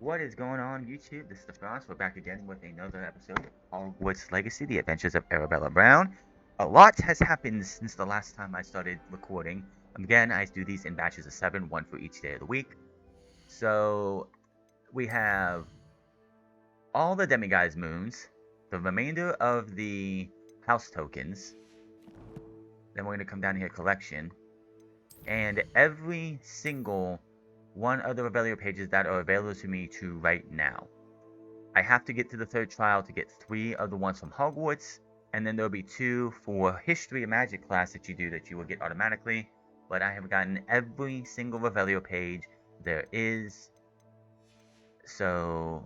What is going on, YouTube? This is the Frontz. We're back again with another episode of Hogwarts Legacy, The Adventures of Arabella Brown. A lot has happened since the last time I started recording. Again, I do these in batches of 7, one for each day of the week. So, we have all the Demiguise moons, the remainder of the house tokens, then we're going to come down here, collection, and every single one of the Revelio pages that are available to me to right now. I have to get to the third trial to get 3 of the ones from Hogwarts, and then there'll be 2 for History of Magic class that you do that you will get automatically. But I have gotten every single Revelio page there is. So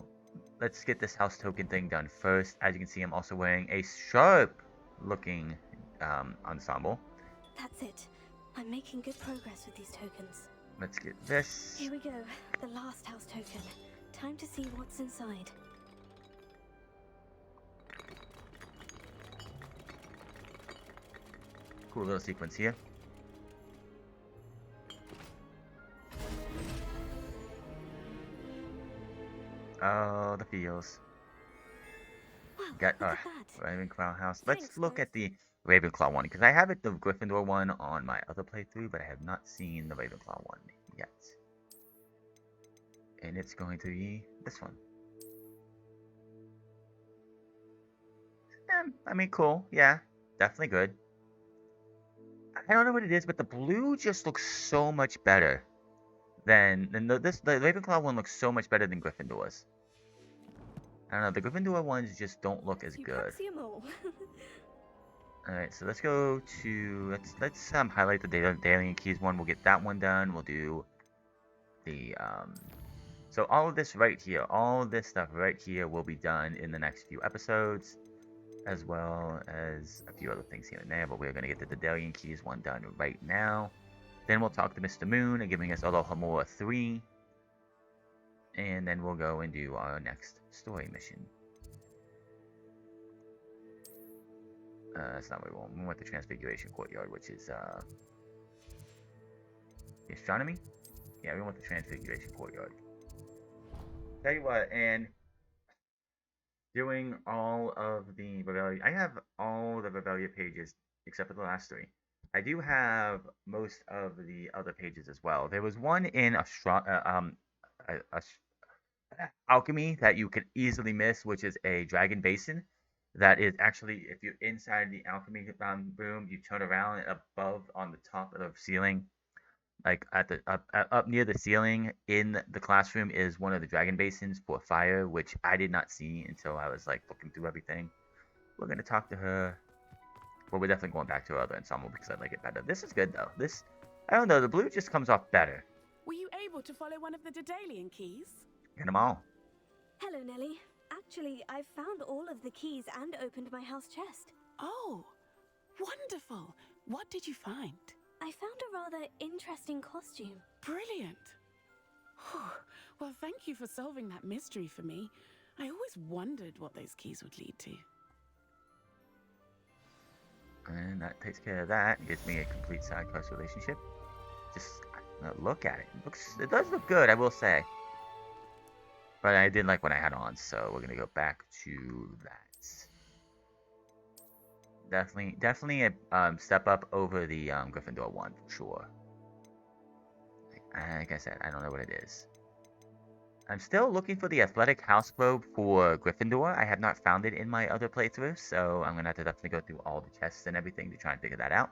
let's get this house token thing done first. As you can see, I'm also wearing a sharp looking ensemble. That's it. I'm making good progress with these tokens. Let's get this. Here we go. The last house token. Time to see what's inside. Cool little sequence here. Oh, the feels. Wow, Got look at that. Ravenclaw house. Thanks, Let's look guys. at the Ravenclaw one because I have it the Gryffindor one on my other playthrough, but I have not seen the Ravenclaw one yet. And it's going to be this one. I mean, cool. Yeah, definitely good. I don't know what it is, but the blue just looks so much better than the Ravenclaw one looks so much better than Gryffindor's. I don't know, the Gryffindor ones just don't look as You good. see 'em all. Alright, so let's go to let's highlight the Alien Keys one. We'll get that one done. We'll do the so all of this right here, all of this stuff right here will be done in the next few episodes, as well as a few other things here and there, but we're gonna get the Daedalian Keys one done right now. Then we'll talk to Mr. Moon and giving us Alohomora 3. And then we'll go and do our next story mission. That's not what we want. We want the Transfiguration Courtyard, which is the astronomy? Yeah, we want the Transfiguration Courtyard. Tell you what, and doing all of the Revelia, I have all the Revelia pages except for the last 3. I do have most of the other pages as well. There was one in alchemy that you could easily miss, which is a dragon basin. That is actually, if you're inside the alchemy room, you turn around and above on the top of the ceiling, like at the up near the ceiling in the classroom, is one of the dragon basins for fire, which I did not see until I was like looking through everything. We're gonna talk to her. Well, we're definitely going back to our other ensemble because I like it better. This is good though. This, I don't know, the blue just comes off better. Were you able to follow one of the Daedalian keys? Get them all. Hello, Nellie. Actually, I've found all of the keys and opened my house chest. Oh, wonderful. What did you find? I found a rather interesting costume. Brilliant. Well, thank you for solving that mystery for me. I always wondered what those keys would lead to. And that takes care of that. Gives me a complete side quest relationship. Just look at it. It does look good, I will say. But I did like what I had on, so we're gonna go back to that. Definitely a step up over the Gryffindor one for sure. Like I said, I don't know what it is. I'm still looking for the athletic house robe for Gryffindor. I have not found it in my other playthrough, so I'm gonna have to definitely go through all the chests and everything to try and figure that out.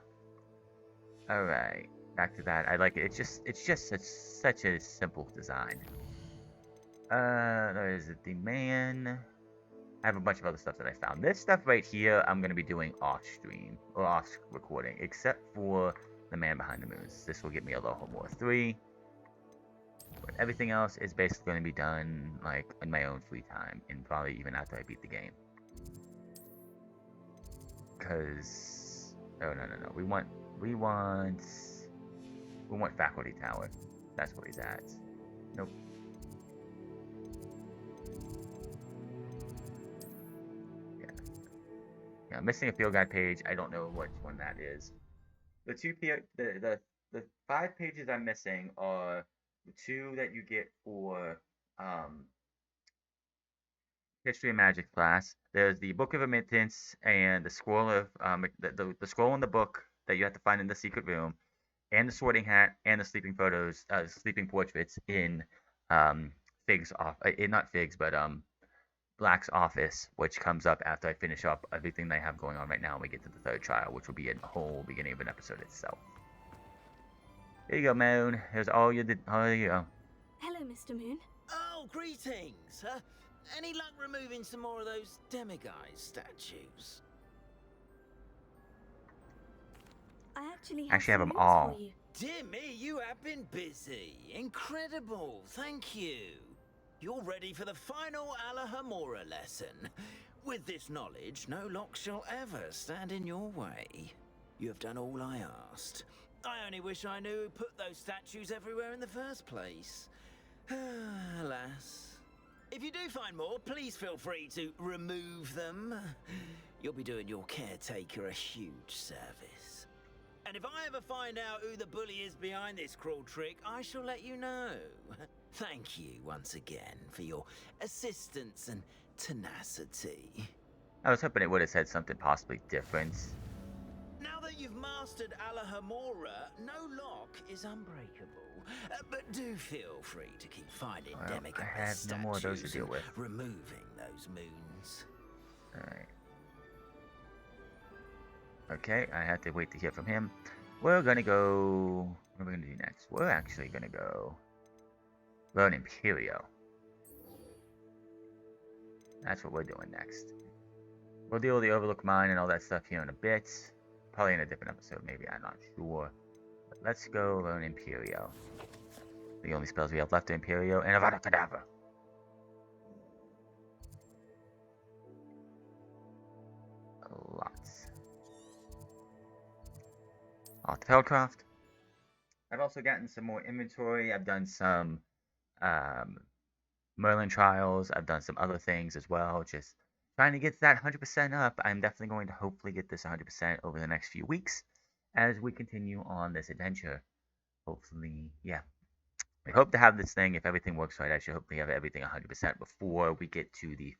All right, back to that. I like it. It's just such a simple design. There is the man. I have a bunch of other stuff that I found. This stuff right here, I'm gonna be doing off stream or off recording, except for the man behind the moons. This will get me Alohomora 3. But everything else is basically going to be done like in my own free time, and probably even after I beat the game. Cause no, we want Faculty Tower. That's where he's at. Nope. Yeah, I'm missing a field guide page. I don't know which one that is. The 5 pages I'm missing are the 2 that you get for um, History of Magic class. There's the Book of Admittance and the scroll of the scroll in the book that you have to find in the secret room, and the Sorting Hat and the sleeping photos, sleeping portraits in Fig's off, not Fig's, but Black's office, which comes up after I finish up everything that I have going on right now and we get to the third trial, which will be a whole beginning of an episode itself. Here you go, Moon. Here's all you did. Oh, there you go. Hello, Mr. Moon. Oh, greetings. Any luck removing some more of those demiguise statues? I actually Actually have some them news all. for you. Dear me, you have been busy. Incredible. Thank you. You're ready for the final Alahomora lesson. With this knowledge, no lock shall ever stand in your way. You have done all I asked. I only wish I knew who put those statues everywhere in the first place. Alas. If you do find more, please feel free to remove them. You'll be doing your caretaker a huge service. And if I ever find out who the bully is behind this cruel trick, I shall let you know. Thank you once again for your assistance and tenacity. I was hoping it would have said something possibly different. Now that you've mastered Alahomora, no lock is unbreakable. But do feel free to keep finding Well, demiguise I have no more of those to statues deal and with. removing those moons. Alright. Okay, I have to wait to hear from him. We're gonna go... What are we gonna do next? We're actually gonna go... learn Imperio. That's what we're doing next. We'll deal with the Overlook Mine and all that stuff here in a bit. Probably in a different episode, maybe, I'm not sure. But let's go learn Imperio. The only spells we have left are Imperio and Avada Kedavra. Lots. Off to Feldcroft. I've also gotten some more inventory. I've done some Merlin trials. I've done some other things as well. Just trying to get that 100% up. I'm definitely going to hopefully get this 100% over the next few weeks as we continue on this adventure. Hopefully, yeah. I hope to have this thing, if everything works right, I should hopefully have everything 100% before we get to the,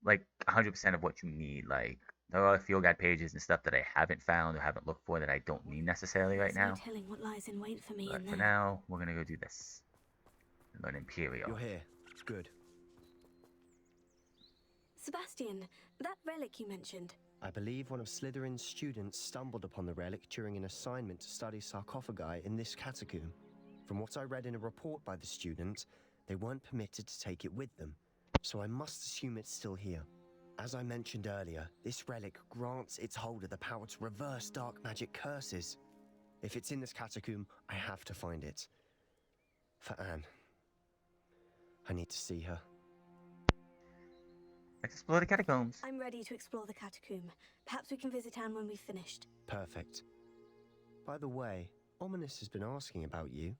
like, 100% of what you need. Like, there are field guide pages and stuff that I haven't found or haven't looked for that I don't need necessarily right now. No telling what lies in wait for me But in for there. now, we're going to go do this. Learn Imperial. You're here. Good. Sebastian, that relic you mentioned. I believe one of Slytherin's students stumbled upon the relic during an assignment to study sarcophagi in this catacomb. From what I read in a report by the student, they weren't permitted to take it with them, so I must assume it's still here. As I mentioned earlier, this relic grants its holder the power to reverse dark magic curses. If it's in this catacomb, I have to find it. For Anne. I need to see her. Let's explore the catacombs. I'm ready to explore the catacomb. Perhaps we can visit Anne when we've finished. Perfect. By the way, Ominous has been asking about you.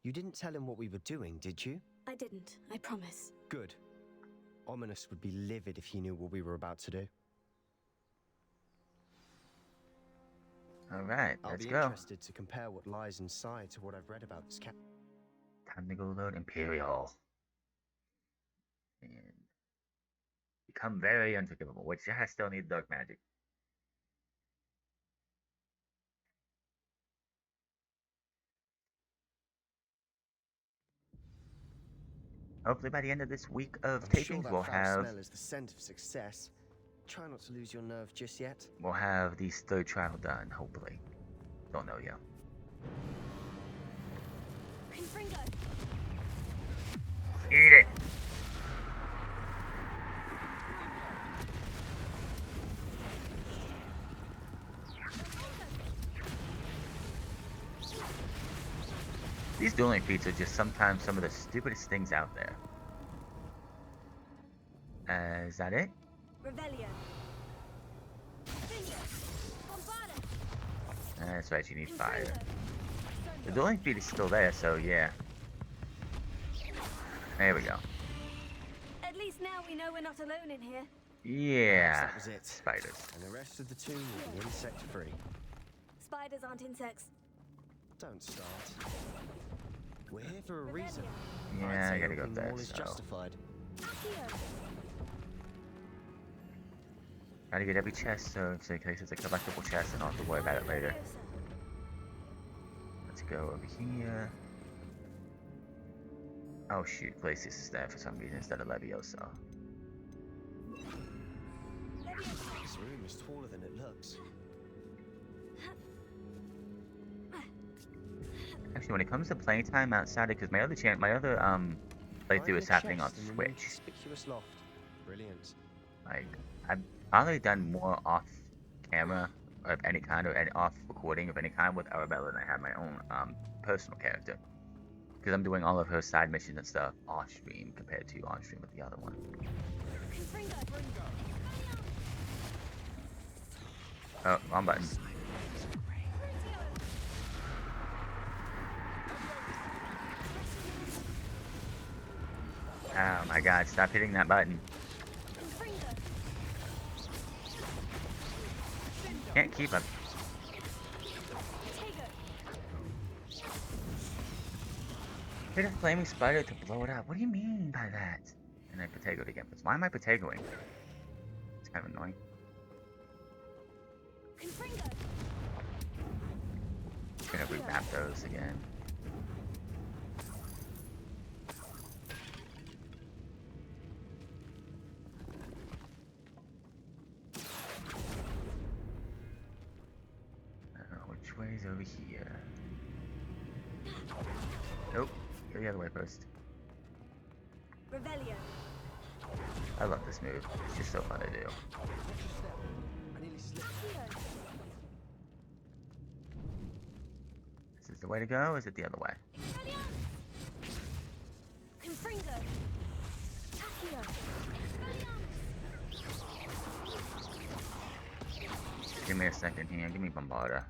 You didn't tell him what we were doing, did you? I didn't, I promise. Good. Ominous would be livid if he knew what we were about to do. Alright, I'll let's be go. interested to compare what lies inside to what I've read about this cat. Time to go learn Imperial. And become very unforgivable, which I still need dark magic. Hopefully by the end of this week of I'm tapings, sure that we'll foul have smell is the scent of success. Try not to lose your nerve just yet. this third trial done. Hopefully, don't know yet. Confringo! Eat it. These dueling feats are just sometimes some of the stupidest things out there. Is that it? Revelio! Confringo! Bombarda! That's right, you need fire. Confringo! The dueling feat is still there, so yeah. There we go. At least now we know we're not alone in here. Yeah. That was it. Spiders. And the rest of the tomb will be insect-free. Spiders aren't insects. Don't start. We're here for a reason. I'd Yeah, I say gotta go up opening the there, mall is so... justified. Gotta get every chest, so in case it's a collectible chest, and I'll have to worry about it later. Let's go over here. Oh shoot, Glacius is there for some reason instead of Leviosa. This room is taller than it looks. Actually, when it comes to playtime outside, because my other playthrough is happening on Switch. Conspicuous loft. Brilliant. Like, I've probably done more off camera of any kind, or any off recording of any kind with Arabella than I have my own personal character. Because I'm doing all of her side missions and stuff off stream compared to on stream with the other one. Oh, wrong button. Oh my god, stop hitting that button. Can't keep up. Hit a flaming spider to blow it up. What do you mean by that? And I potagoed again. Why am I potagoing? It's kind of annoying. Gonna remap those again. Which way is over here? Nope. Go the other way first. Rebellion. I love this move. It's just so fun to do. This is the way to go, or is it the other way? Give me a second here. Give me Bombarda.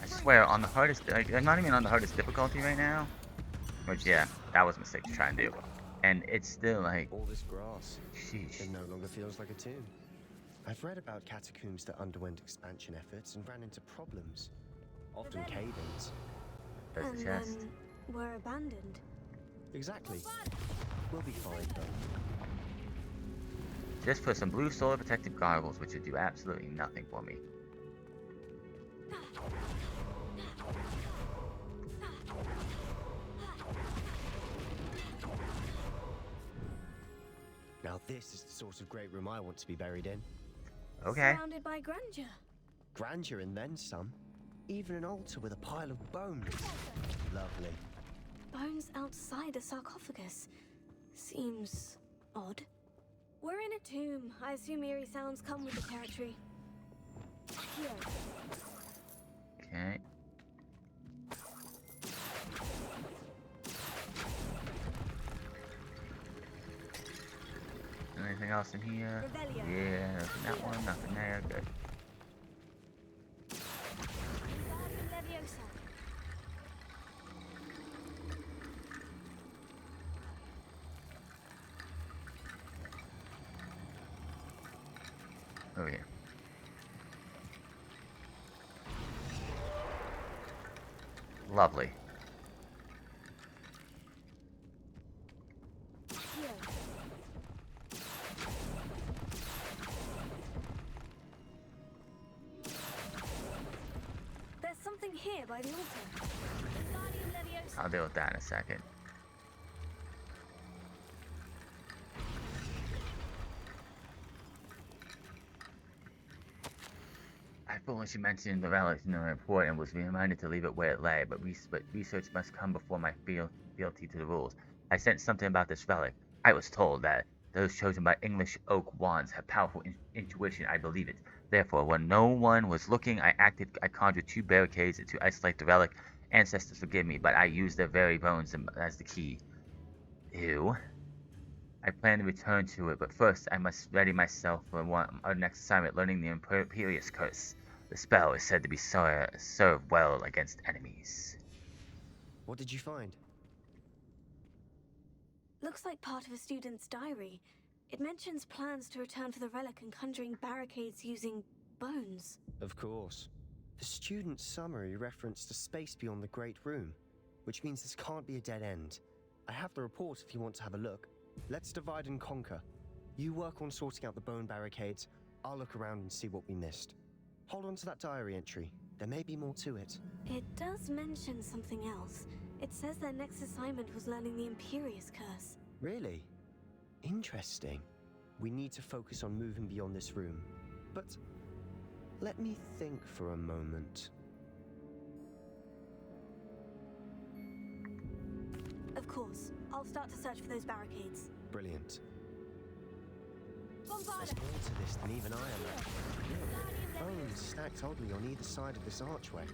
I swear, on the hardest, like, I'm not even on the hardest difficulty right now. Which, yeah, that was a mistake to try and do. And it's still like, All this grass. sheesh. It no longer feels like a tomb. I've read about catacombs that underwent expansion efforts and ran into problems. Often cave-ins. There's And the chest. then were abandoned. Exactly. We'll be fine though. Just put some blue solar protective goggles, which would do absolutely nothing for me. Now this is the sort of great room I want to be buried in. Okay. Surrounded by grandeur. Grandeur and then some. Even an altar with a pile of bones. Lovely. Bones outside a sarcophagus. Seems odd. We're in a tomb. I assume eerie sounds come with the territory. Here. Okay. Anything else in here? Rebellion. Yeah, nothing that one, nothing there, good. Leviosa. Oh yeah. Lovely. Here. There's something here by the altar. Guardian Leviosa. I'll deal with that in a second. I foolishly mentioned the relic in the report and was reminded to leave it where it lay, but research must come before my fealty to the rules. I sensed something about this relic. I was told that those chosen by English oak wands have powerful intuition. I believe it. Therefore, when no one was looking, I conjured 2 barricades to isolate the relic. Ancestors forgive me, but I used their very bones as the key. Ew. I plan to return to it, but first I must ready myself for our next assignment, learning the Imperious Curse. The spell is said to be serve well against enemies. What did you find? Looks like part of a student's diary. It mentions plans to return for the relic and conjuring barricades using bones. Of course. The student's summary referenced a space beyond the Great Room, which means this can't be a dead end. I have the report if you want to have a look. Let's divide and conquer. You work on sorting out the bone barricades. I'll look around and see what we missed. Hold on to that diary entry. There may be more to it. It does mention something else. It says their next assignment was learning the Imperious Curse. Really? Interesting. We need to focus on moving beyond this room. But let me think for a moment. Of course. I'll start to search for those barricades. Brilliant. There's Bombarda! more to this than even I am. Bones stacked oddly on either side of this archway.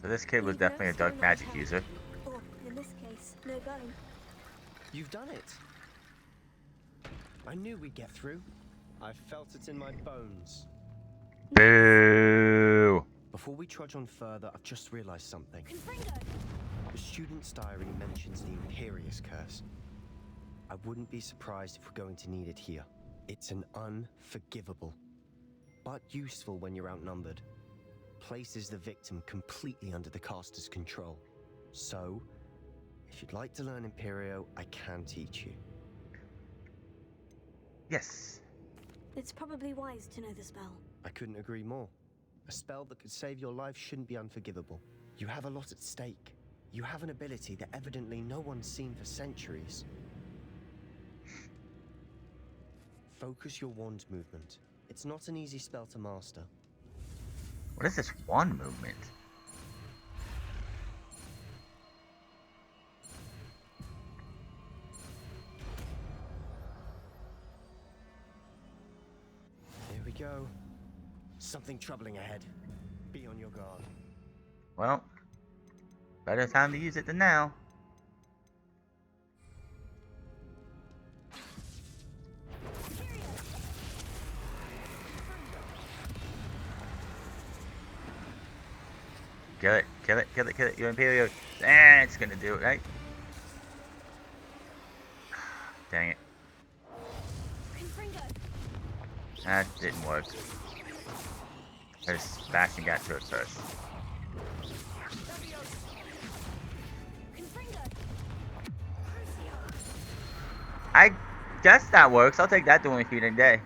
So this kid was Either definitely a stone dark or magic metal. user. Or, in this case, no bone. You've done it! I knew we'd get through. I felt it in my bones. Boo! Before we trudge on further, I've just realized something. Confringo! The student's diary mentions the Imperious Curse. I wouldn't be surprised if we're going to need it here. It's an unforgivable, but useful when you're outnumbered. Places the victim completely under the caster's control. So, if you'd like to learn Imperio, I can teach you. Yes. It's probably wise to know the spell. I couldn't agree more. A spell that could save your life shouldn't be unforgivable. You have a lot at stake. You have an ability that evidently no one's seen for centuries. Focus your wand movement. It's not an easy spell to master. What is this wand movement? Here we go. Something troubling ahead. Be on your guard. Well, better time to use it than now. Kill it, kill it, kill it, kill it, your Imperio. It's gonna do it, right? Dang it. Confringo! That didn't work. Because Sebastian got to it first. Confringo! I guess that works. I'll take that to only feed a day.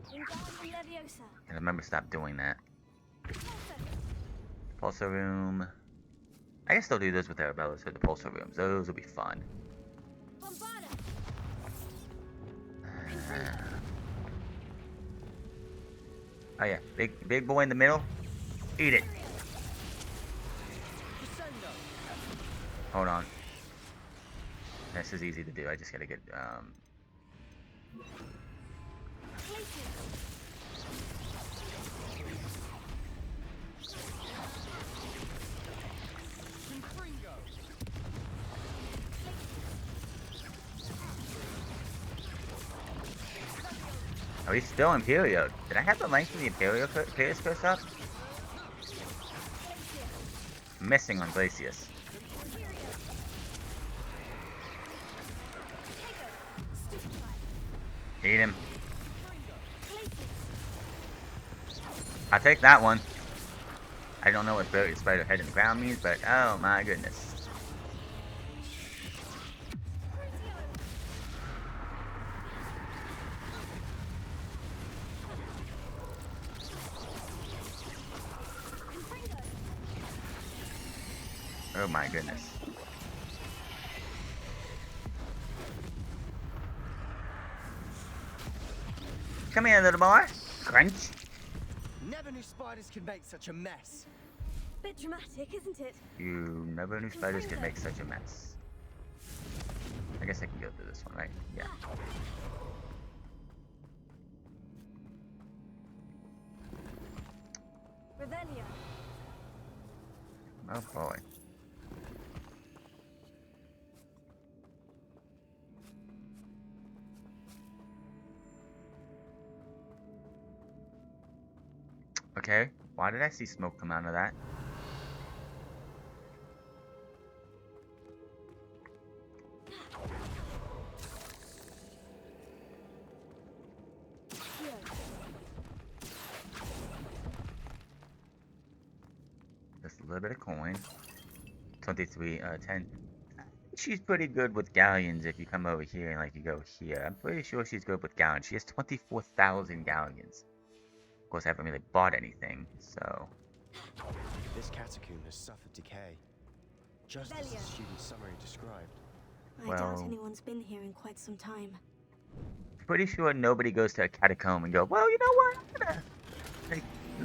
Wingardium Leviosa! And remember, stop doing that. Pulsar room. I can still do this with Arabella, so the pulsar rooms. Those will be fun. Bombarda! Oh yeah, big boy in the middle. Eat it. Hold on. This is easy to do. I just gotta get Oh, he's still Imperio. Did I have the length of the Imperious Curse up? Missing on Glacius. Eat him. I'll take that one. I don't know what Buried Spider Head in the ground means, but oh my goodness. Oh my goodness. Come here, little boy. Crunch. Never knew spiders could make such a mess. Bit dramatic, isn't it? You never knew spiders could make such a mess. I guess I can go through this one, right? Yeah. Revelio. Oh boy. Okay, why did I see smoke come out of that? little bit of coin. 23, 10. She's pretty good with galleons if you come over here and like you go here. I'm pretty sure she's good with galleons. She has 24,000 galleons. Of course, I haven't really bought anything, so... This catacomb has suffered decay, just as the student's summary described. I doubt anyone's been here in quite some time. Pretty sure nobody goes to a catacomb and go, well, you know what? I'm gonna...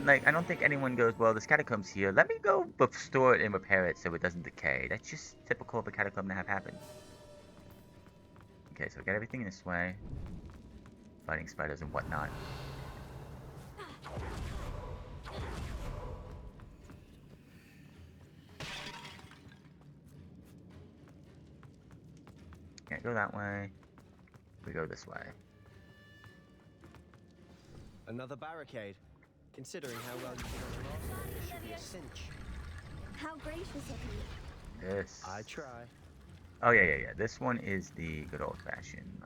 Like, I don't think anyone goes, well, this catacomb's here. Let me go restore it and repair it so it doesn't decay. That's just typical of a catacomb to have happen. Okay, so we got everything this way. Fighting spiders and whatnot. Can't go that way. We go this way. Another barricade. Considering how well you did on the last one, this should be a cinch. How gracious of you. This. I try. Oh, yeah. This one is the good old-fashioned.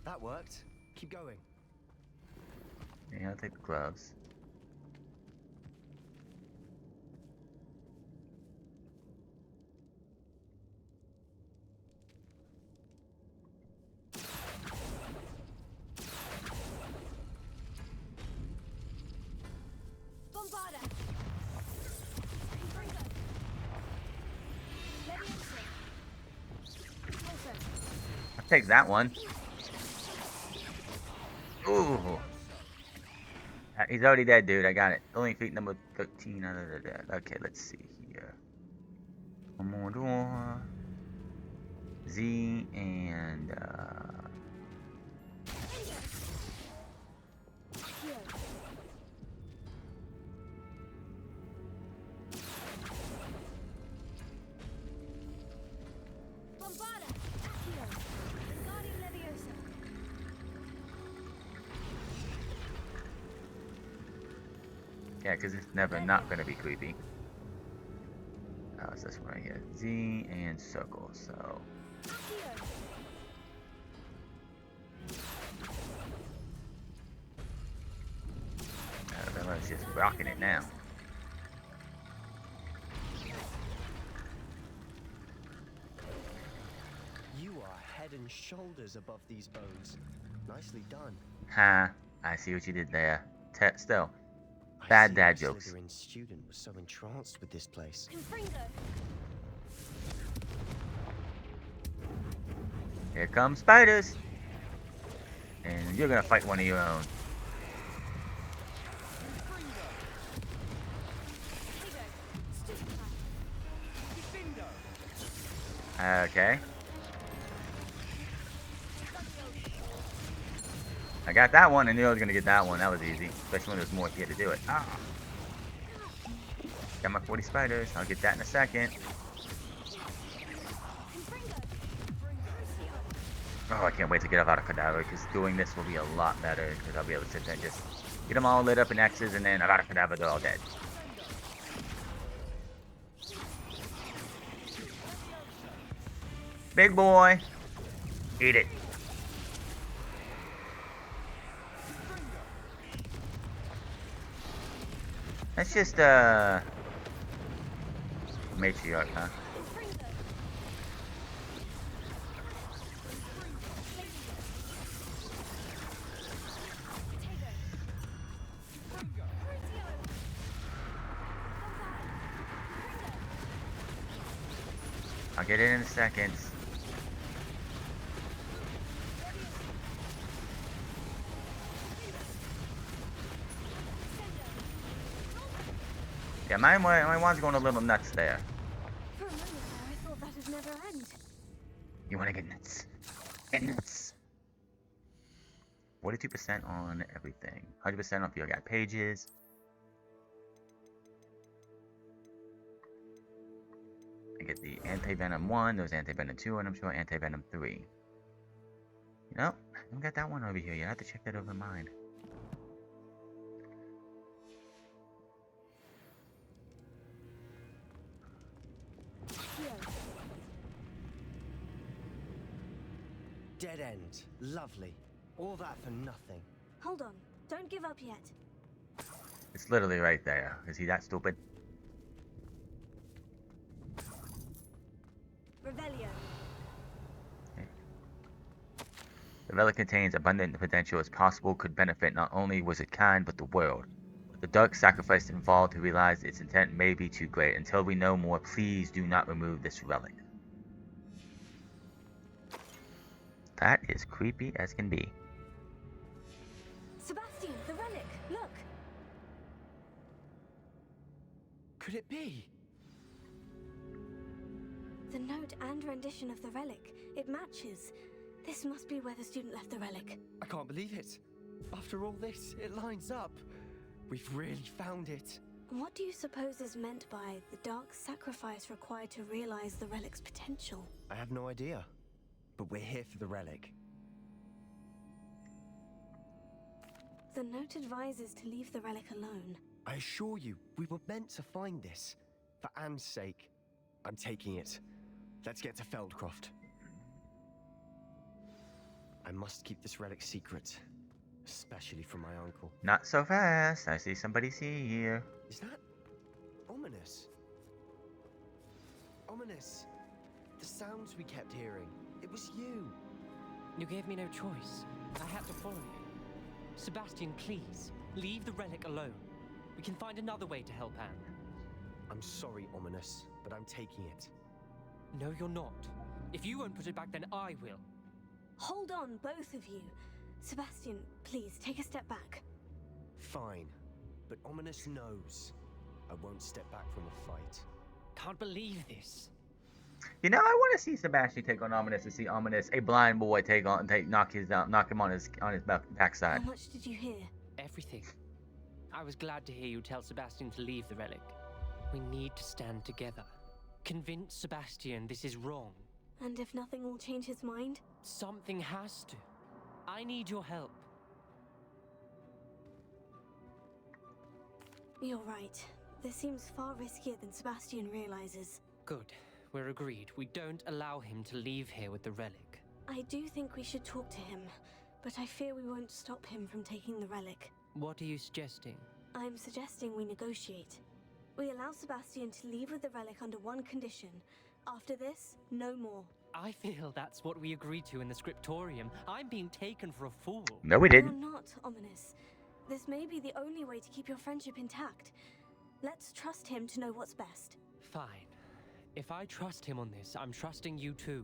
That worked. Keep going. Yeah, I'll take the gloves. I'll take that one. Ooh. He's already dead, dude. I got it. Only feet number 13 out of the dead. Okay, let's see here. One more door. Z and yeah, because it's never not going to be creepy. Oh, it's this one right here. Z and circle, so... Arabella's just rocking it now. You are head and shoulders above these bones. Nicely done. Ha, I see what you did there. Still. I Bad see dad why jokes. Slytherin's student was so entranced with this place. Here come spiders! And you're gonna fight one of your own. Okay. I got that one, and knew I was gonna get that one. That was easy, especially when there's more here to do it. Ah. Got my 40 spiders. I'll get that in a second. Oh, I can't wait to get out of Cadaver, because doing this will be a lot better, because I'll be able to sit there and just get them all lit up in X's, and then out of Cadaver, they're all dead. Big boy. Eat it. That's just, matriarch, huh? I'll get it in a second. Yeah, my wand's going a little nuts there. For a moment there, I thought that'd never end. You wanna get nuts? Get nuts! 42% on everything. 100% off your got pages. I get the anti-venom 1, there's anti-venom 2, and I'm sure anti-venom 3. You know, I don't got that one over here yet. I have to check that over mine. Dead end. Lovely. All that for nothing. Hold on. Don't give up yet. It's literally right there. Is he that stupid? Revelio. The relic contains abundant potential as possible could benefit not only Wizardkind but the world. But the dark sacrifice involved to realize its intent may be too great. Until we know more, please do not remove this relic. That is creepy as can be. Sebastian, the relic. Look. Could it be? The note and rendition of the relic. It matches. This must be where the student left the relic. I can't believe it. After all this, it lines up. We've really found it. What do you suppose is meant by the dark sacrifice required to realize the relic's potential? I have no idea. But we're here for the relic. The note advises to leave the relic alone. I assure you, we were meant to find this. For Anne's sake. I'm taking it. Let's get to Feldcroft. I must keep this relic secret. Especially from my uncle. Not so fast. I see somebody's here. Is that ominous? Ominous. The sounds we kept hearing. It was you. You gave me no choice. I had to follow you. Sebastian, please, leave the relic alone. We can find another way to help Anne. I'm sorry, Ominous, but I'm taking it. No, you're not. If you won't put it back, then I will. Hold on, both of you. Sebastian, please, take a step back. Fine, but Ominous knows. I won't step back from a fight. Can't believe this. You know, I want to see Sebastian take on Ominous and see Ominous, a blind boy, knock him on his backside. How much did you hear? Everything. I was glad to hear you tell Sebastian to leave the relic. We need to stand together. Convince Sebastian this is wrong. And if nothing will change his mind? Something has to. I need your help. You're right. This seems far riskier than Sebastian realizes. Good. We're agreed. We don't allow him to leave here with the relic. I do think we should talk to him, but I fear we won't stop him from taking the relic. What are you suggesting? I'm suggesting we negotiate. We allow Sebastian to leave with the relic under one condition. After this, no more. I feel that's what we agreed to in the scriptorium. I'm being taken for a fool. No, we didn't. You're not, Ominous. This may be the only way to keep your friendship intact. Let's trust him to know what's best. Fine. If I trust him on this, I'm trusting you too.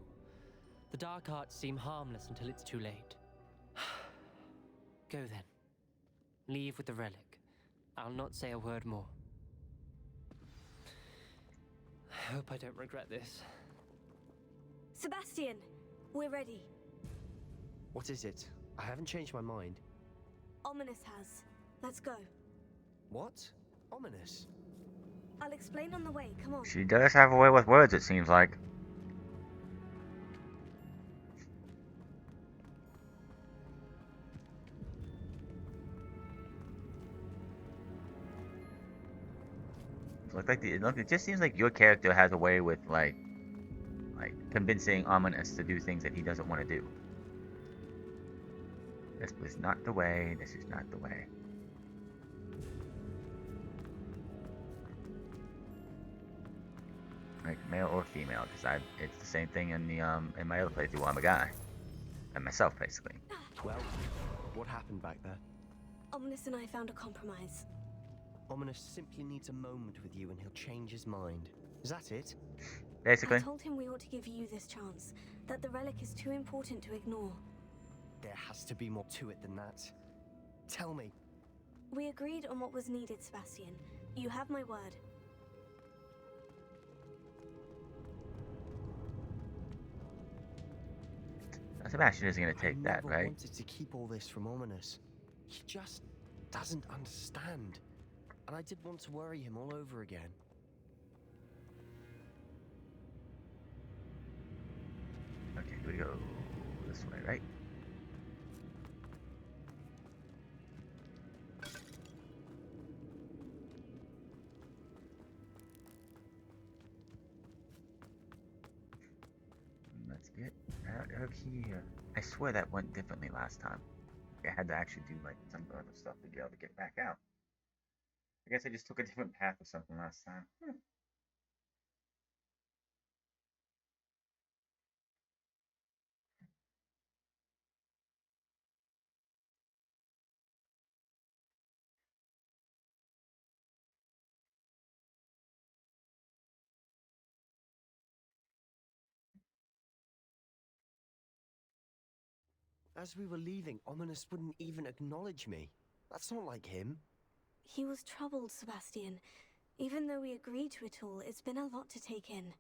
The dark arts seem harmless until it's too late. Go then. Leave with the relic. I'll not say a word more. I hope I don't regret this. Sebastian, we're ready. What is it? I haven't changed my mind. Ominous has. Let's go. What? Ominous? I'll explain on the way. Come on. She does have a way with words, it seems like. It just seems like your character has a way with like convincing Ominous to do things that he doesn't want to do. This was not the way. This is not the way. Like male or female, because it's the same thing in the in my other playthrough where I'm a guy, and myself basically. Well, what happened back there? Ominous and I found a compromise. Ominous simply needs a moment with you and he'll change his mind. Is that it? Basically. I told him we ought to give you this chance, that the relic is too important to ignore. There has to be more to it than that. Tell me. We agreed on what was needed, Sebastian. You have my word. Sebastian isn't going to take I that, never right? wanted to keep all this from Ominous. He just doesn't understand. And I did want to worry him all over again. Okay, here we go. This way, right? Let's get out of here. I swear that went differently last time. I had to actually do like some other stuff to be able to get back out. I guess I just took a different path or something last time. As we were leaving, Ominous wouldn't even acknowledge me. That's not like him. He was troubled, Sebastian. Even though we agreed to it all, it's been a lot to take in.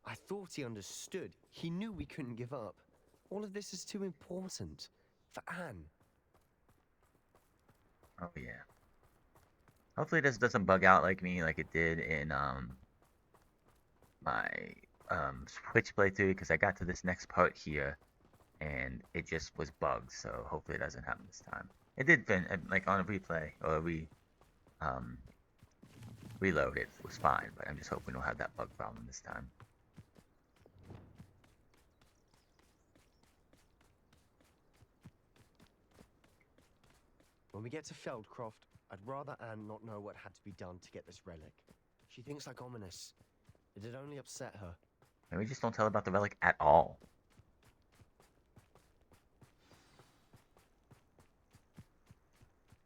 I thought he understood. He knew we couldn't give up. All of this is too important. For Anne. Oh yeah. Hopefully this doesn't bug out like me like it did in my Switch playthrough, because I got to this next part here and it just was bugged, so hopefully it doesn't happen this time. It did like on a replay or reload, it was fine, but I'm just hoping we don't have that bug problem this time. When we get to Feldcroft, I'd rather Anne not know what had to be done to get this relic. She thinks like Ominous. It'd only upset her. Maybe just don't tell her about the relic at all.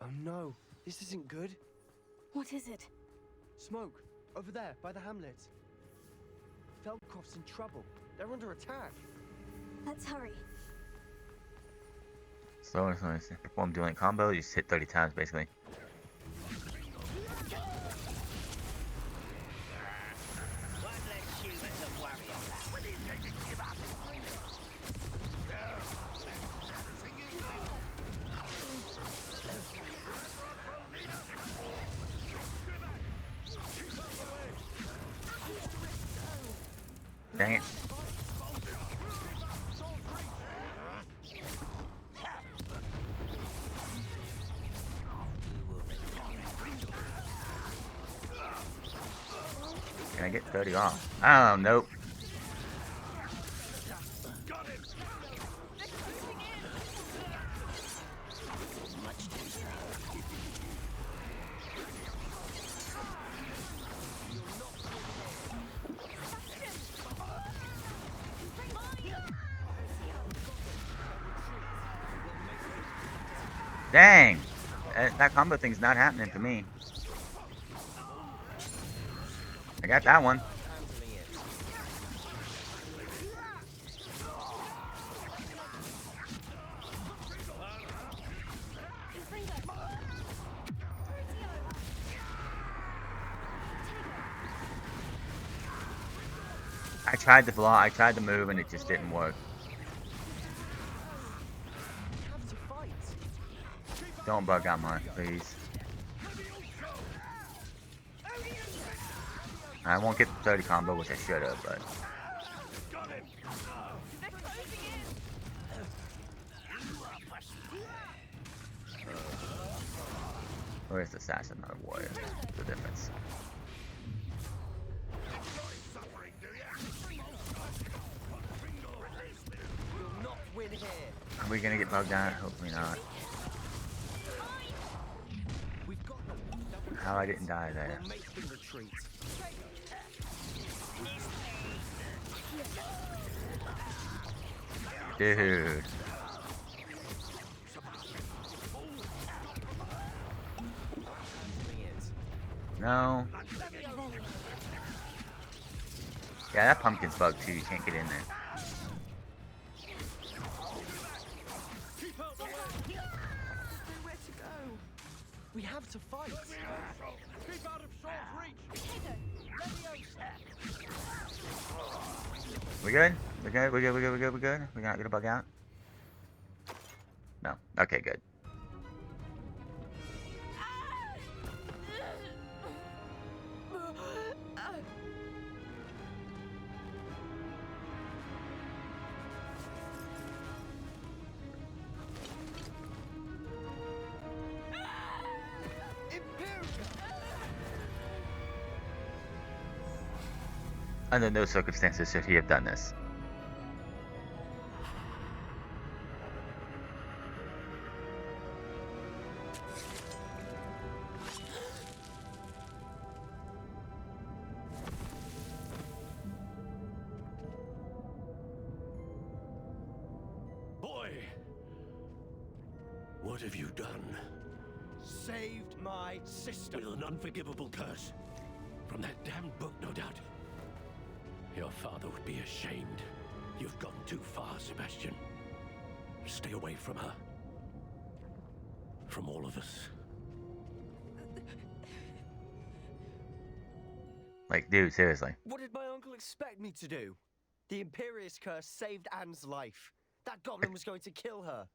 Oh no, this isn't good. What is it? Smoke, over there, by the hamlet. Feldcroft's in trouble. They're under attack. Let's hurry. Slow and slow. Perform dueling combo. You just hit 30 times basically. Dang it. Can I get 30 off? Oh, nope. Dang! That combo thing's not happening for me. I got that one. I tried to block, I tried to move, and it just didn't work. Don't bug out mine, please. I won't get the 30 combo, which I should have, but... Where's the assassin, not a warrior? The difference. Are we gonna get bugged out? Hopefully not. How I didn't die there. Dude. No. Yeah, that pumpkin's bugged too. You can't get in there. We have to fight. Keep out of short reach. We good? We good? We good? We good? We good? We good? We're not gonna bug out? No. Okay, good. Under no circumstances should he have done this. What have you done? Saved my sister. With an unforgivable curse. From that damned book, no doubt. Your father would be ashamed. You've gone too far, Sebastian. Stay away from her. From all of us. Like, dude, seriously. What did my uncle expect me to do? The Imperius curse saved Anne's life. That goblin was going to kill her.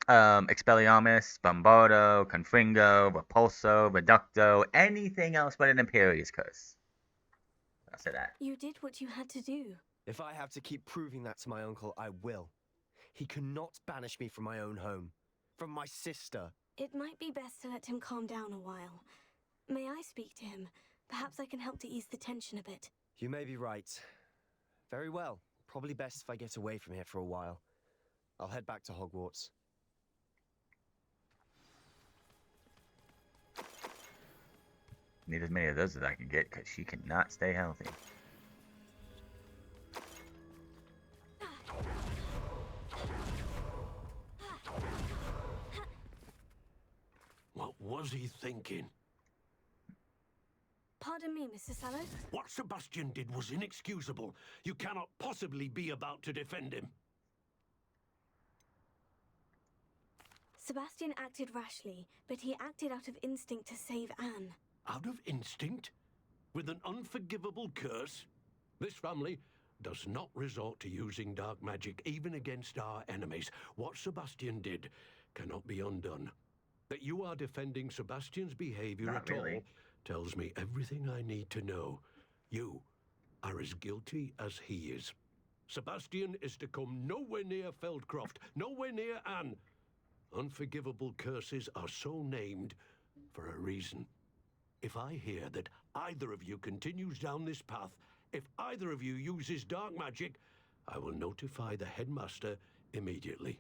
Expelliarmus, Bombardo, Confringo, Repulso, Reducto, anything else but an Imperius curse. I'll say that. You did what you had to do. If I have to keep proving that to my uncle, I will. He cannot banish me from my own home. From my sister. It might be best to let him calm down a while. May I speak to him? Perhaps I can help to ease the tension a bit. You may be right. Very well. Probably best if I get away from here for a while. I'll head back to Hogwarts. Need as many of those as I can get, because she cannot stay healthy. What was he thinking? Pardon me, Mr. Sallow. What Sebastian did was inexcusable. You cannot possibly be about to defend him. Sebastian acted rashly, but he acted out of instinct to save Anne. Out of instinct? With an unforgivable curse? This family does not resort to using dark magic even against our enemies. What Sebastian did cannot be undone. That you are defending Sebastian's behavior Not at really. all tells me everything I need to know. You are as guilty as he is. Sebastian is to come nowhere near Feldcroft, nowhere near Anne. Unforgivable curses are so named for a reason. If I hear that either of you continues down this path, if either of you uses dark magic, I will notify the headmaster immediately.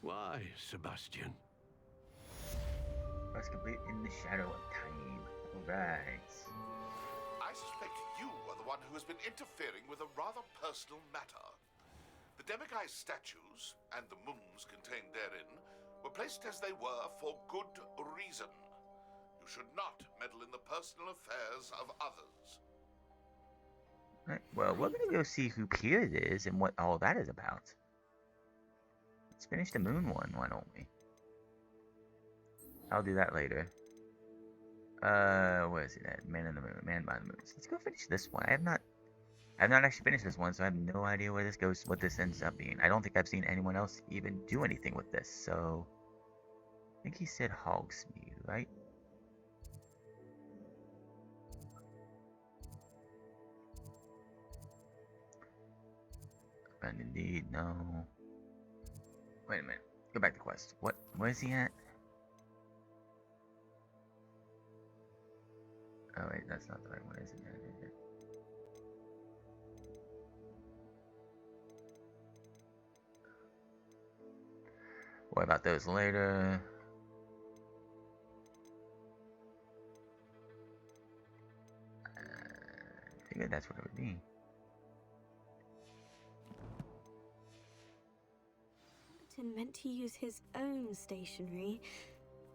Why, Sebastian? Quest complete in the shadow of time. Alright. I suspect you are the one who has been interfering with a rather personal matter. The demiguise statues and the moons contained therein were placed as they were for good reason. You should not meddle in the personal affairs of others. Right, well, we're gonna go see who Piers is and what all that is about. Let's finish the moon one, why don't we? I'll do that later. Where is it at? Man in the Moon, Man by the Moon. Let's go finish this one. I have not actually finished this one, so I have no idea where this goes, what this ends up being. I don't think I've seen anyone else even do anything with this, so I think he said Hogsmeade, right? And indeed, no. Wait a minute. Go back to quest. What? Where's he at? Oh wait, that's not the right one, is it? What about those later? I figured that's what it would be. Martin meant to use his own stationery.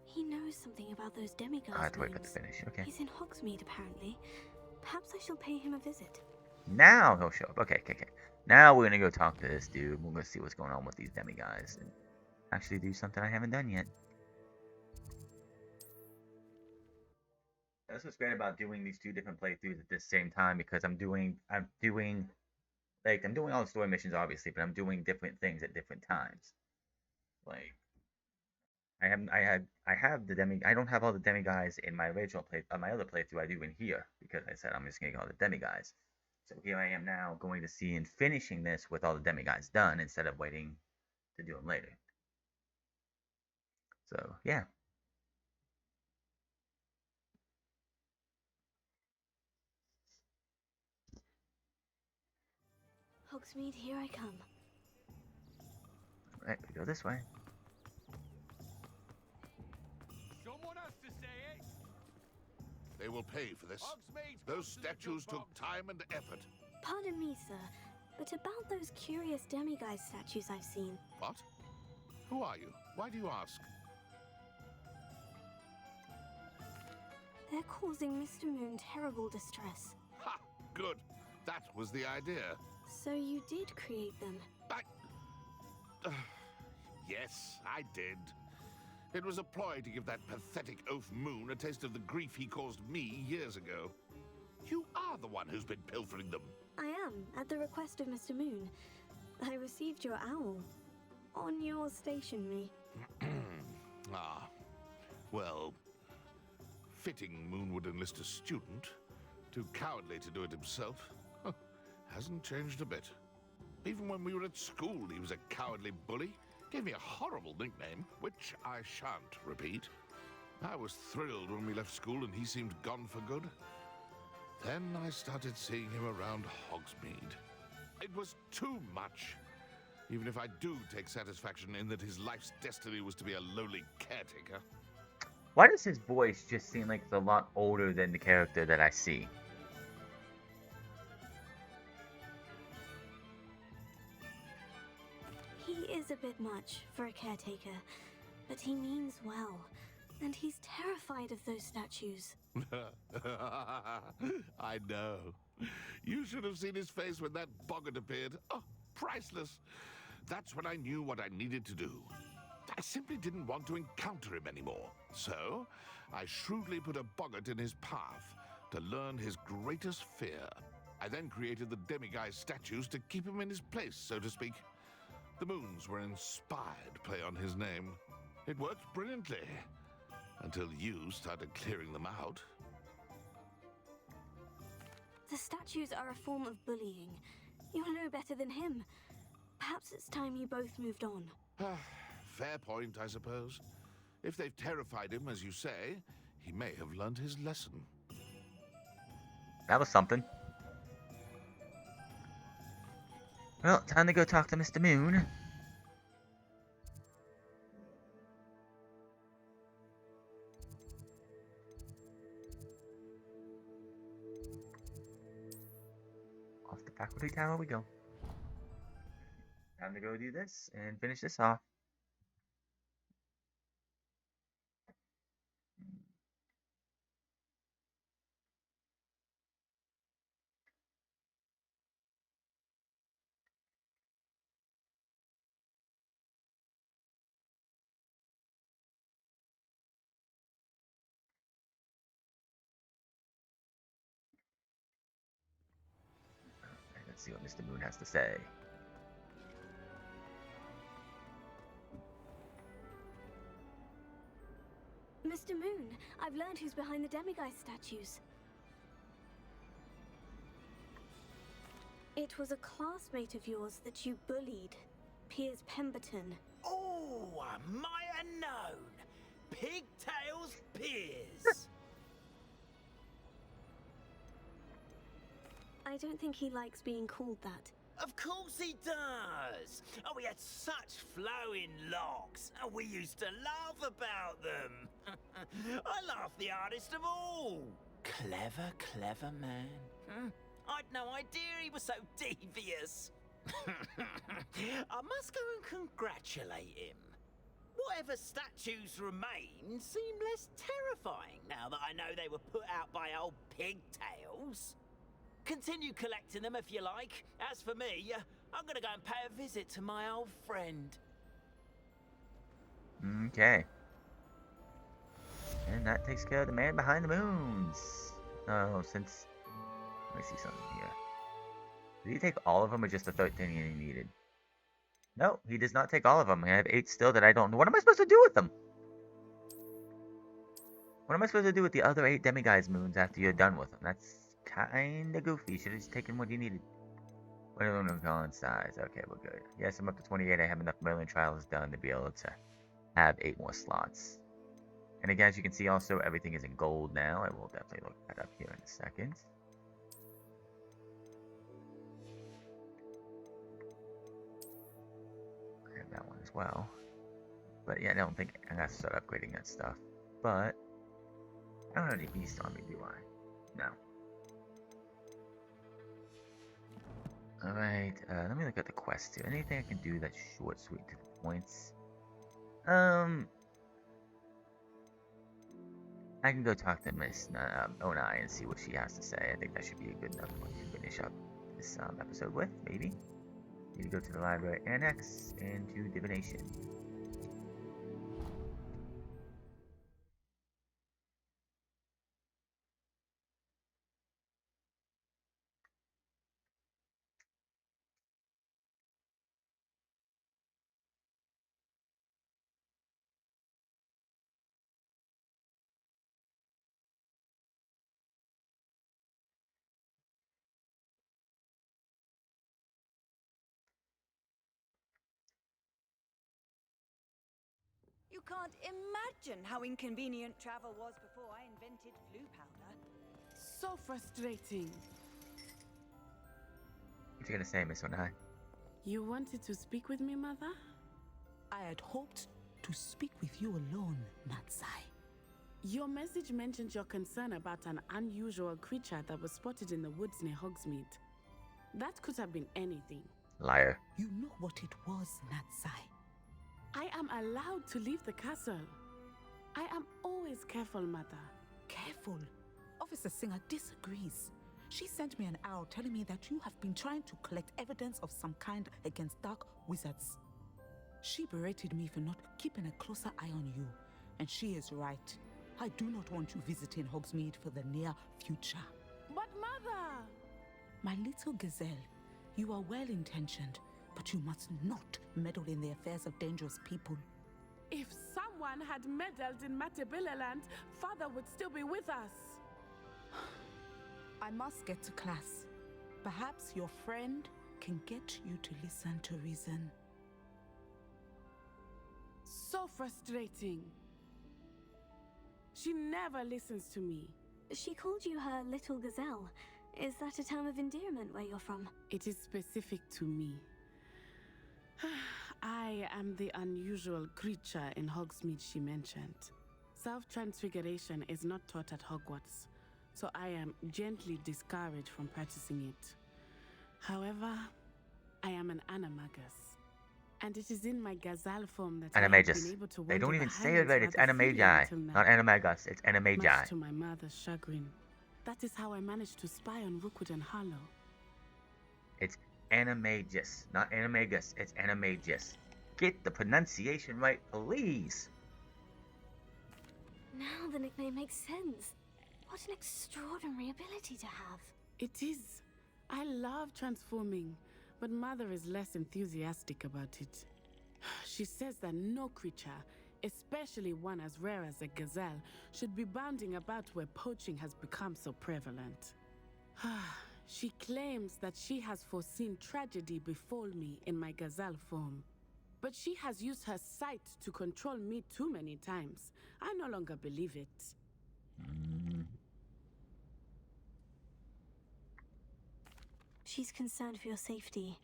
He knows something about those demigods. I have to wait for it to finish. Okay. He's in Hogsmeade, apparently. Perhaps I shall pay him a visit. Now he'll show up. Okay. Now we're gonna go talk to this dude. We're gonna see what's going on with these demi-guys and actually do something I haven't done yet. That's what's great about doing these two different playthroughs at the same time, because I'm doing all the story missions obviously, but I'm doing different things at different times. Like I don't have all the demi-guys in my original my other playthrough. I do in here because I said I'm just gonna get all the demi-guys. So here I am now going to see and finishing this with all the demi-guys done instead of waiting to do them later. So yeah. Hogsmeade, here I come. Right, we go this way. Someone has to say it. They will pay for this. Those statues took time and effort. Pardon me, sir, but about those curious demiguise statues I've seen. What? Who are you? Why do you ask? They're causing Mr. Moon terrible distress. Ha! Good. That was the idea. So you did create them? Yes, I did. It was a ploy to give that pathetic oaf Moon a taste of the grief he caused me years ago. You are the one who's been pilfering them. I am, at the request of Mr. Moon. I received your owl on your stationery. Ah, well, fitting Moon would enlist a student. Too cowardly to do it himself. Hasn't changed a bit. Even when we were at school, he was a cowardly bully. Gave me a horrible nickname, which I shan't repeat. I was thrilled when we left school and he seemed gone for good. Then I started seeing him around Hogsmeade. It was too much. Even if I do take satisfaction in that his life's destiny was to be a lowly caretaker. Why does his voice just seem like it's a lot older than the character that I see? He is a bit much for a caretaker, but he means well. And he's terrified of those statues. I know. You should have seen his face when that boggart appeared. Oh, priceless. That's when I knew what I needed to do. I simply didn't want to encounter him anymore. So, I shrewdly put a boggart in his path to learn his greatest fear. I then created the demiguise statues to keep him in his place, so to speak. The moons were inspired play on his name. It worked brilliantly. Until you started clearing them out. The statues are a form of bullying. You'll know better than him. Perhaps it's time you both moved on. Fair point, I suppose. If they've terrified him, as you say, he may have learned his lesson. That was something. Well, time to go talk to Mr. Moon. Off the faculty tower we go. Time to go do this and finish this off. Let's see what Mr. Moon has to say. Mr. Moon, I've learned who's behind the demiguise statues. It was a classmate of yours that you bullied, Piers Pemberton. Oh, I might have known. Pigtails Piers. I don't think he likes being called that. Of course he does. Oh, he had such flowing locks, and we used to laugh about them. I laughed the hardest of all. Clever, clever man. I'd no idea he was so devious. I must go and congratulate him. Whatever statues remain seem less terrifying now that I know they were put out by old pigtails. Continue collecting them if you like. As for me, I'm gonna go and pay a visit to my old friend. Okay. And that takes care of the man behind the moons. Oh, since... Let me see something here. Did he take all of them or just the 13 he needed? No, he does not take all of them. I have 8 still that I don't know. What am I supposed to do with them? What am I supposed to do with the other 8 demiguise moons after you're done with them? That's kinda goofy. You should have just taken what you needed. What are we calling size? Okay, we're good. Yes, I'm up to 28. I have enough Merlin trials done to be able to have 8 more slots. And again, as you can see, also everything is in gold now. I will definitely look that up here in a second. I have that one as well. But yeah, I don't think I have to start upgrading that stuff. But I don't have any beast on me, do I? No. Alright, let me look at the quest here. Anything I can do that's short, sweet, to the points? I can go talk to Miss Onai and see what she has to say. I think that should be a good enough one to finish up this episode with, maybe. Need to go to the library annex and to divination. You can't imagine how inconvenient travel was before I invented blue powder. So frustrating. What you gonna say, Miss Onai? You wanted to speak with me, Mother? I had hoped to speak with you alone, Natsai. Your message mentioned your concern about an unusual creature that was spotted in the woods near Hogsmeade. That could have been anything. Liar. You know what it was, Natsai. I am allowed to leave the castle. I am always careful, Mother. Careful. Officer Singer disagrees. She sent me an owl telling me that you have been trying to collect evidence of some kind against dark wizards. She berated me for not keeping a closer eye on you, and she is right. I do not want you visiting Hogsmeade for the near future. But Mother! My little gazelle, you are well-intentioned, but you must not meddle in the affairs of dangerous people. If someone had meddled in Matabeleland, Father would still be with us. I must get to class. Perhaps your friend can get you to listen to reason. So frustrating. She never listens to me. She called you her little gazelle. Is that a term of endearment where you're from? It is specific to me. I am the unusual creature in Hogsmeade she mentioned. Self-transfiguration is not taught at Hogwarts, so I am gently discouraged from practicing it. However, I am an animagus, and it is in my gazelle form that I have been able to They don't wander even the say it right. Highlands It's rather freely animagi, until now. not animagus. It's animagi. Much to my mother's chagrin. That is how I managed to spy on Rookwood and Harlow. It's animagus, not animagus. It's animagus. Get the pronunciation right, please. Now the nickname makes sense. What an extraordinary ability to have. It is. I love transforming, but Mother is less enthusiastic about it. She says that no creature, especially one as rare as a gazelle, should be bounding about where poaching has become so prevalent. She claims that she has foreseen tragedy befall me in my gazelle form. But she has used her sight to control me too many times. I no longer believe it. She's concerned for your safety.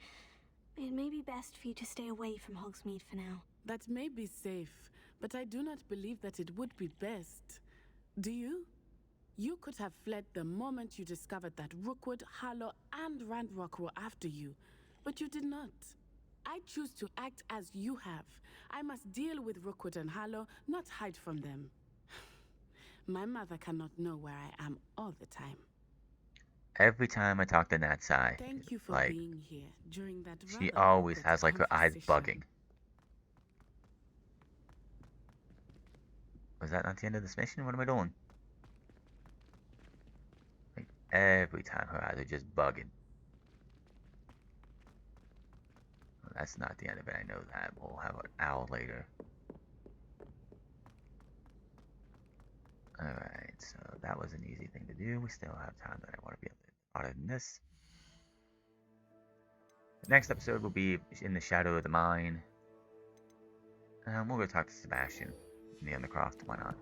It may be best for you to stay away from Hogsmeade for now. That may be safe, but I do not believe that it would be best. Do you? You could have fled the moment you discovered that Rookwood, Harlow, and Randrock were after you, but you did not. I choose to act as you have. I must deal with Rookwood and Harlow, not hide from them. My mother cannot know where I am all the time. Every time I talk to Natsai, Thank you for like, being here during that she rather always awkward has like her eyes conversation. bugging. Was that not the end of this mission? What am I doing? Like, every time her eyes are just bugging. Well, that's not the end of it, I know that. We'll have an owl later. Alright, so that was an easy thing to do. We still have time that I want to be able to do other than this. The next episode will be in the shadow of the mine. We'll go talk to Sebastian in the Undercroft. Why not?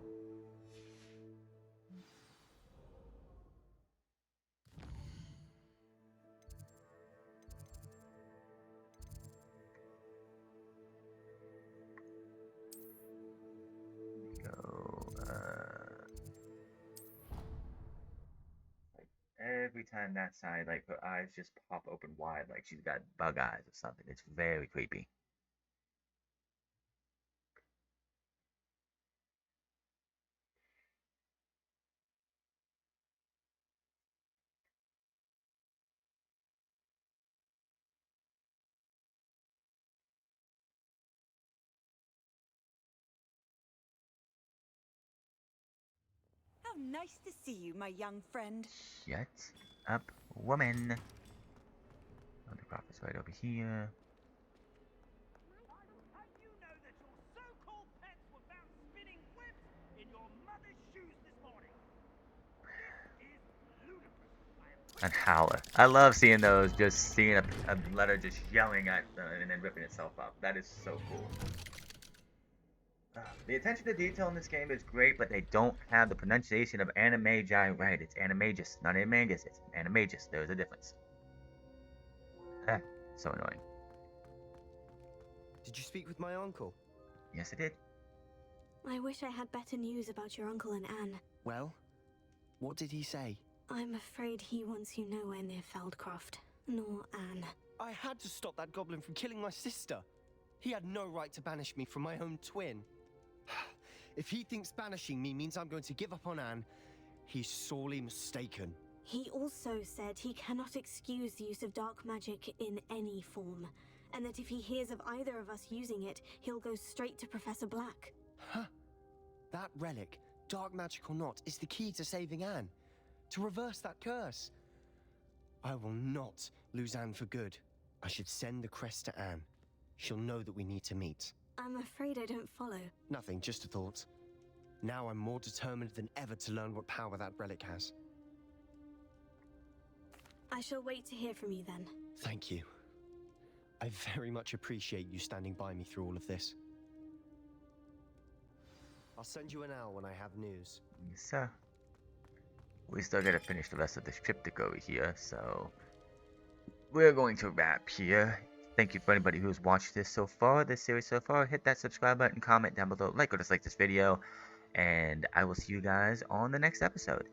Every time that side, like, her eyes just pop open wide, like she's got bug eyes or something. It's very creepy. How nice to see you, my young friend. Shut up, woman. Oh, the crop is right over here. You know that your so-called pets were found spinning webs in your mother's shoes this morning. This is ludicrous. And Howler. I love seeing those, just seeing a letter just yelling at and then ripping itself up. That is so cool. The attention to detail in this game is great, but they don't have the pronunciation of Animagi right. It's Animagus, not Animagus. It's Animagus. There's a difference. So annoying. Did you speak with my uncle? Yes, I did. I wish I had better news about your uncle and Anne. Well, what did he say? I'm afraid he wants you nowhere near Feldcroft, nor Anne. I had to stop that goblin from killing my sister. He had no right to banish me from my own twin. If he thinks banishing me means I'm going to give up on Anne, he's sorely mistaken. He also said he cannot excuse the use of dark magic in any form, and that if he hears of either of us using it, he'll go straight to Professor Black. Huh? That relic, dark magic or not, is the key to saving Anne. To reverse that curse. I will not lose Anne for good. I should send the crest to Anne. She'll know that we need to meet. I'm afraid I don't follow. Nothing, just a thought. Now I'm more determined than ever to learn what power that relic has. I shall wait to hear from you then. Thank you. I very much appreciate you standing by me through all of this. I'll send you an owl when I have news. Yes, sir. We still gotta finish the rest of this triptych over here, so we're going to wrap here. Thank you for anybody who's watched this so far, this series so far. Hit that subscribe button, comment down below, like or dislike this video, and I will see you guys on the next episode.